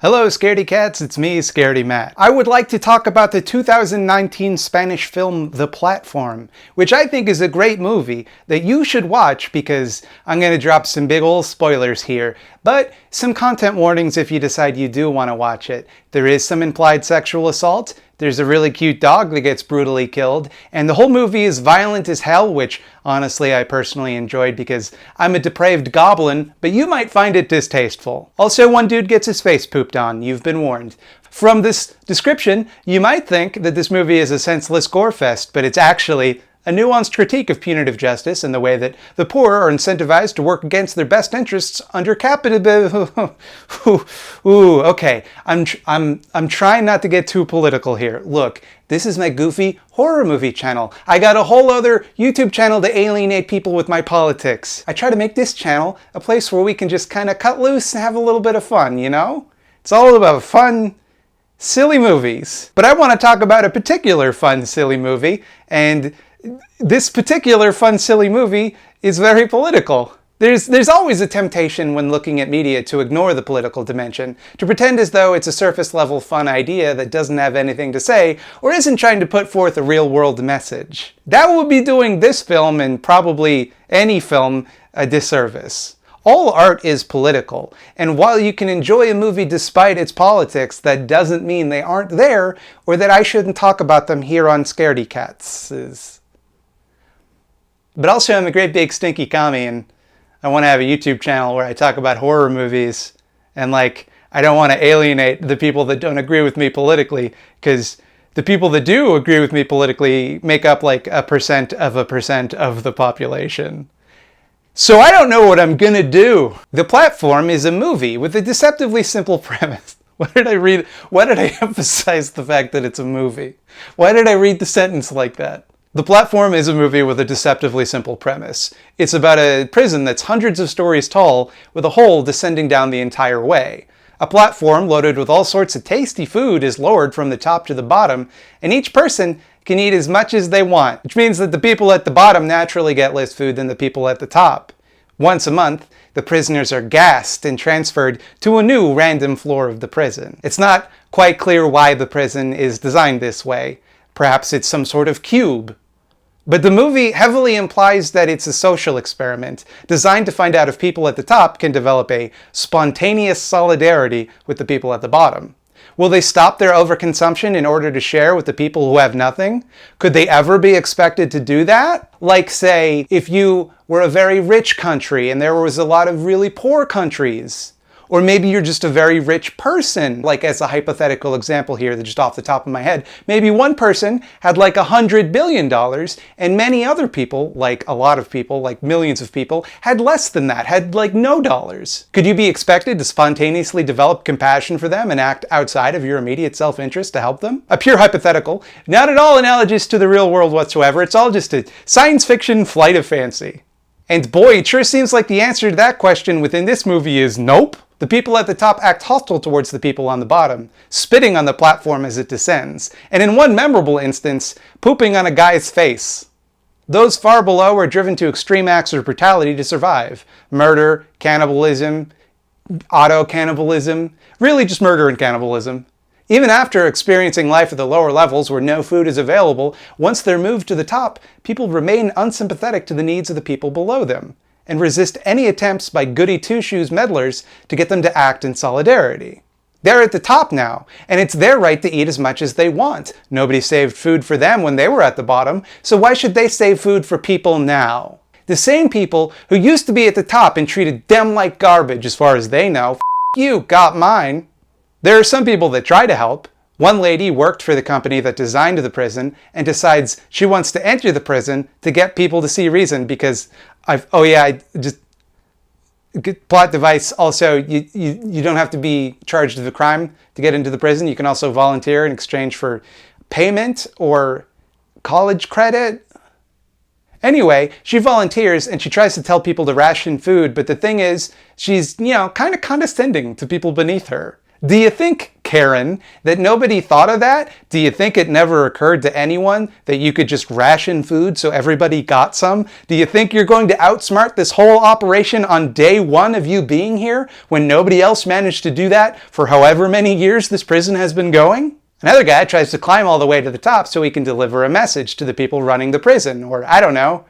Hello Scaredy Cats, it's me, Scaredy Matt. I would like to talk about the 2019 Spanish film The Platform, which I think is a great movie that you should watch because I'm going to drop some big ol' spoilers here, but some content warnings if you decide you do want to watch it. There is some implied sexual assault, there's a really cute dog that gets brutally killed, and the whole movie is violent as hell, which honestly I personally enjoyed because I'm a depraved goblin, but you might find it distasteful. Also, one dude gets his face pooped on, you've been warned. From this description, you might think that this movie is a senseless gore fest, but it's actually a nuanced critique of punitive justice and the way that the poor are incentivized to work against their best interests under capitalism. Ooh, okay. I'm trying not to get too political here. Look, this is my goofy horror movie channel. I got a whole other YouTube channel to alienate people with my politics. I try to make this channel a place where we can just kind of cut loose and have a little bit of fun, you know? It's all about fun, silly movies. But I want to talk about a particular fun, silly movie, and this particular fun, silly movie is very political. There's always a temptation when looking at media to ignore the political dimension, to pretend as though it's a surface-level fun idea that doesn't have anything to say, or isn't trying to put forth a real-world message. That would be doing this film, and probably any film, a disservice. All art is political, and while you can enjoy a movie despite its politics, that doesn't mean they aren't there, or that I shouldn't talk about them here on Scaredy Cats. But also, I'm a great big stinky commie, and I want to have a YouTube channel where I talk about horror movies, and I don't want to alienate the people that don't agree with me politically, because the people that do agree with me politically make up like a percent of the population. So I don't know what I'm gonna do. The Platform is a movie with a deceptively simple premise. Why did I read? Why did I emphasize the fact that it's a movie? Why did I read the sentence like that? The Platform is a movie with a deceptively simple premise. It's about a prison that's hundreds of stories tall with a hole descending down the entire way. A platform loaded with all sorts of tasty food is lowered from the top to the bottom, and each person can eat as much as they want, which means that the people at the bottom naturally get less food than the people at the top. Once a month, the prisoners are gassed and transferred to a new random floor of the prison. It's not quite clear why the prison is designed this way. Perhaps it's some sort of cube. But the movie heavily implies that it's a social experiment, designed to find out if people at the top can develop a spontaneous solidarity with the people at the bottom. Will they stop their overconsumption in order to share with the people who have nothing? Could they ever be expected to do that? Like, say, if you were a very rich country and there was a lot of really poor countries. Or maybe you're just a very rich person, like as a hypothetical example here, that just off the top of my head. Maybe one person had like $100 billion, and many other people, like a lot of people, like millions of people, had less than that, had like no dollars. Could you be expected to spontaneously develop compassion for them and act outside of your immediate self-interest to help them? A pure hypothetical, not at all analogous to the real world whatsoever. It's all just a science fiction flight of fancy. And boy, it sure seems like the answer to that question within this movie is nope. The people at the top act hostile towards the people on the bottom, spitting on the platform as it descends, and in one memorable instance, pooping on a guy's face. Those far below are driven to extreme acts of brutality to survive. Murder, cannibalism, auto-cannibalism, really just murder and cannibalism. Even after experiencing life at the lower levels where no food is available, once they're moved to the top, people remain unsympathetic to the needs of the people below them, and resist any attempts by goody two-shoes meddlers to get them to act in solidarity. They're at the top now, and it's their right to eat as much as they want. Nobody saved food for them when they were at the bottom, so why should they save food for people now? The same people who used to be at the top and treated them like garbage as far as they know. F you, got mine. There are some people that try to help. One lady worked for the company that designed the prison and decides she wants to enter the prison to get people to see reason because plot device. Also, you don't have to be charged with a crime to get into the prison. You can also volunteer in exchange for payment or college credit. Anyway, she volunteers and she tries to tell people to ration food, but the thing is, she's, kind of condescending to people beneath her. Do you think Karen, that nobody thought of that? Do you think it never occurred to anyone that you could just ration food so everybody got some? Do you think you're going to outsmart this whole operation on day one of you being here when nobody else managed to do that for however many years this prison has been going? Another guy tries to climb all the way to the top so he can deliver a message to the people running the prison, or I don't know,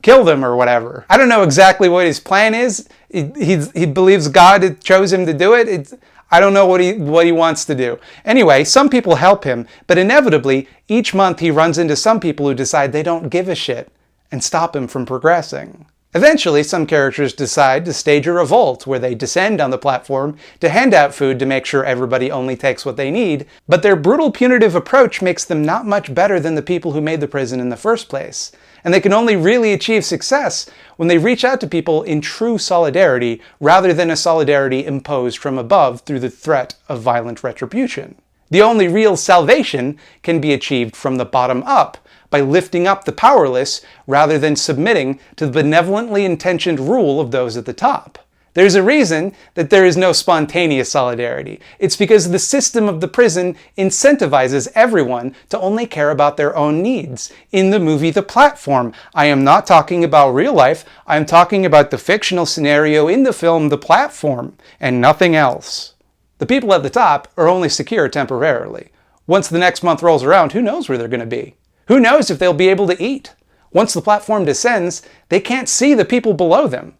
kill them or whatever. I don't know exactly what his plan is. He believes God chose him to do it. I don't know what he wants to do. Anyway, some people help him, but inevitably, each month he runs into some people who decide they don't give a shit and stop him from progressing. Eventually, some characters decide to stage a revolt where they descend on the platform to hand out food to make sure everybody only takes what they need, but their brutal punitive approach makes them not much better than the people who made the prison in the first place. And they can only really achieve success when they reach out to people in true solidarity rather than a solidarity imposed from above through the threat of violent retribution. The only real salvation can be achieved from the bottom up, by lifting up the powerless rather than submitting to the benevolently intentioned rule of those at the top. There's a reason that there is no spontaneous solidarity. It's because the system of the prison incentivizes everyone to only care about their own needs. In the movie The Platform, I am not talking about real life, I am talking about the fictional scenario in the film The Platform, and nothing else. The people at the top are only secure temporarily. Once the next month rolls around, who knows where they're going to be? Who knows if they'll be able to eat? Once the platform descends, they can't see the people below them.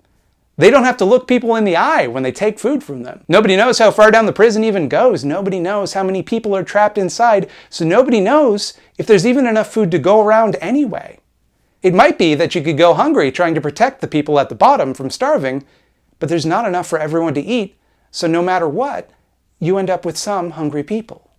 They don't have to look people in the eye when they take food from them. Nobody knows how far down the prison even goes. Nobody knows how many people are trapped inside, so nobody knows if there's even enough food to go around anyway. It might be that you could go hungry trying to protect the people at the bottom from starving, but there's not enough for everyone to eat, so no matter what, you end up with some hungry people.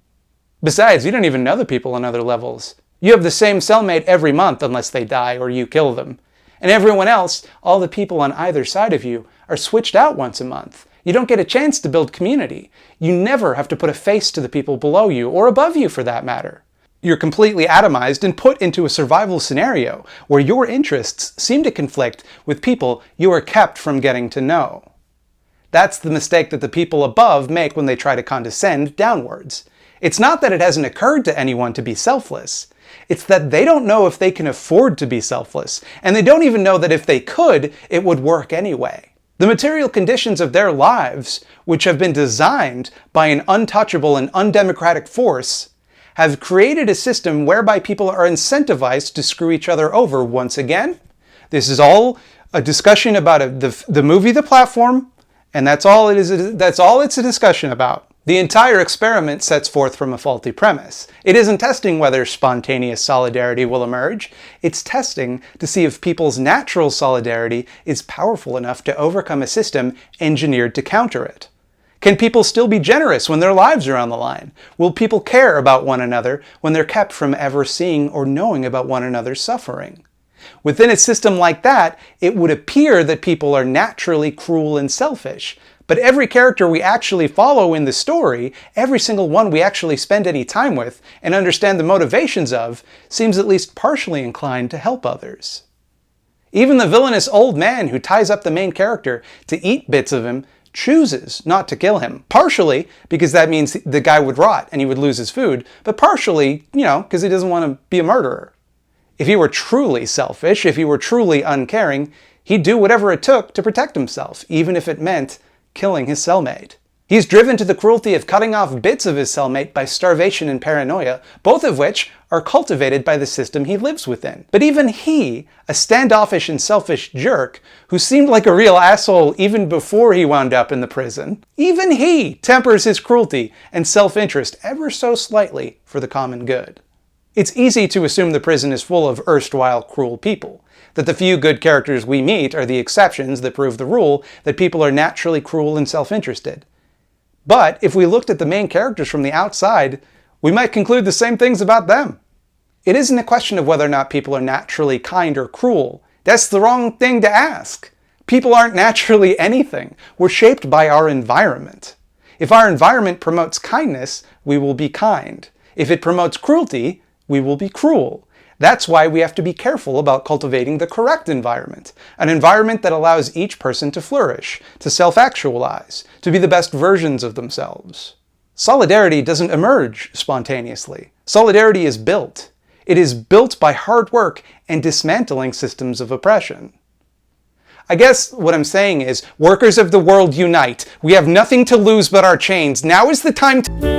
Besides, you don't even know the people on other levels. You have the same cellmate every month unless they die or you kill them. And everyone else, all the people on either side of you, are switched out once a month. You don't get a chance to build community. You never have to put a face to the people below you, or above you for that matter. You're completely atomized and put into a survival scenario where your interests seem to conflict with people you are kept from getting to know. That's the mistake that the people above make when they try to condescend downwards. It's not that it hasn't occurred to anyone to be selfless. It's that they don't know if they can afford to be selfless, and they don't even know that if they could, it would work anyway. The material conditions of their lives, which have been designed by an untouchable and undemocratic force, have created a system whereby people are incentivized to screw each other over once again. This is all a discussion about the movie The Platform, and that's all it is. That's all it's a discussion about. The entire experiment sets forth from a faulty premise. It isn't testing whether spontaneous solidarity will emerge. It's testing to see if people's natural solidarity is powerful enough to overcome a system engineered to counter it. Can people still be generous when their lives are on the line? Will people care about one another when they're kept from ever seeing or knowing about one another's suffering? Within a system like that, it would appear that people are naturally cruel and selfish. But every character we actually follow in the story, every single one we actually spend any time with and understand the motivations of, seems at least partially inclined to help others. Even the villainous old man who ties up the main character to eat bits of him chooses not to kill him. Partially because that means the guy would rot and he would lose his food, but partially, because he doesn't want to be a murderer. If he were truly selfish, if he were truly uncaring, he'd do whatever it took to protect himself, even if it meant killing his cellmate. He's driven to the cruelty of cutting off bits of his cellmate by starvation and paranoia, both of which are cultivated by the system he lives within. But even he, a standoffish and selfish jerk, who seemed like a real asshole even before he wound up in the prison, even he tempers his cruelty and self-interest ever so slightly for the common good. It's easy to assume the prison is full of erstwhile cruel people, that the few good characters we meet are the exceptions that prove the rule that people are naturally cruel and self-interested. But if we looked at the main characters from the outside, we might conclude the same things about them. It isn't a question of whether or not people are naturally kind or cruel. That's the wrong thing to ask. People aren't naturally anything. We're shaped by our environment. If our environment promotes kindness, we will be kind. If it promotes cruelty, we will be cruel. That's why we have to be careful about cultivating the correct environment, an environment that allows each person to flourish, to self-actualize, to be the best versions of themselves. Solidarity doesn't emerge spontaneously. Solidarity is built. It is built by hard work and dismantling systems of oppression. I guess what I'm saying is, workers of the world unite. We have nothing to lose but our chains. Now is the time to...